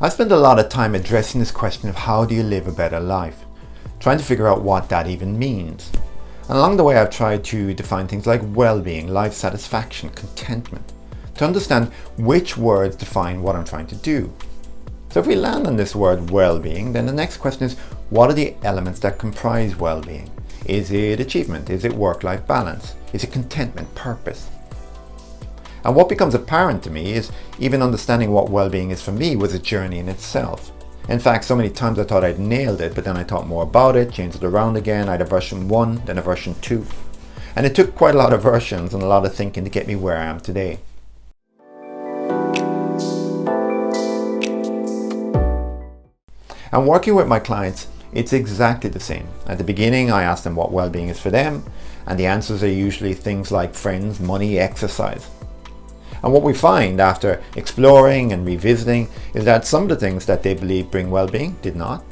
I've spent a lot of time addressing this question of how do you live a better life, trying to figure out what that even means. And along the way I've tried to define things like well-being, life satisfaction, contentment, to understand which words define what I'm trying to do. So if we land on this word well-being, then the next question is, what are the elements that comprise well-being? Is it achievement? Is it work-life balance? Is it contentment, purpose? And what becomes apparent to me is even understanding what well-being is for me was a journey in itself. In fact, so many times I thought I'd nailed it, but then I thought more about it, changed it around again. I had a version 1, then a version 2. And it took quite a lot of versions and a lot of thinking to get me where I am today. And working with my clients, it's exactly the same. At the beginning, I ask them what well-being is for them, and the answers are usually things like friends, money, exercise. And what we find after exploring and revisiting is that some of the things that they believe bring well-being did not.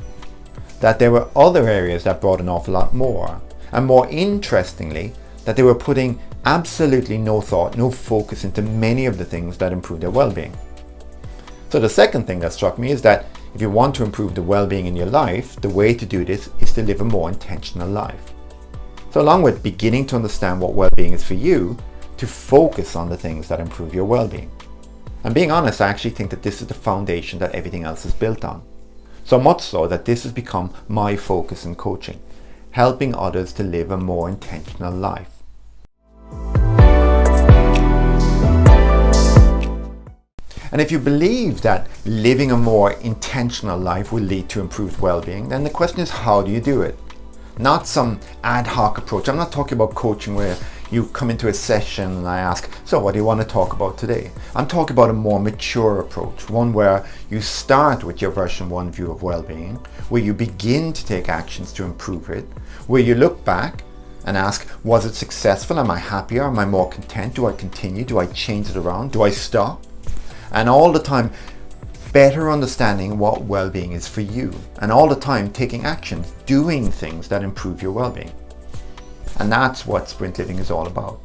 That there were other areas that brought an awful lot more. And more interestingly, that they were putting absolutely no thought, no focus into many of the things that improve their well-being. So the second thing that struck me is that if you want to improve the well-being in your life, the way to do this is to live a more intentional life. So along with beginning to understand what well-being is for you, to focus on the things that improve your well-being. And being honest, I actually think that this is the foundation that everything else is built on. So much so that this has become my focus in coaching, helping others to live a more intentional life. And if you believe that living a more intentional life will lead to improved well-being, then the question is, how do you do it? Not some ad hoc approach. I'm not talking about coaching where you come into a session and I ask, so what do you want to talk about today? I'm talking about a more mature approach, one where you start with your version 1 view of well-being, where you begin to take actions to improve it, where you look back and ask, was it successful? Am I happier? Am I more content? Do I continue? Do I change it around? Do I stop? And all the time better understanding what well-being is for you, and all the time taking actions, doing things that improve your well-being. And that's what Sprint Living is all about.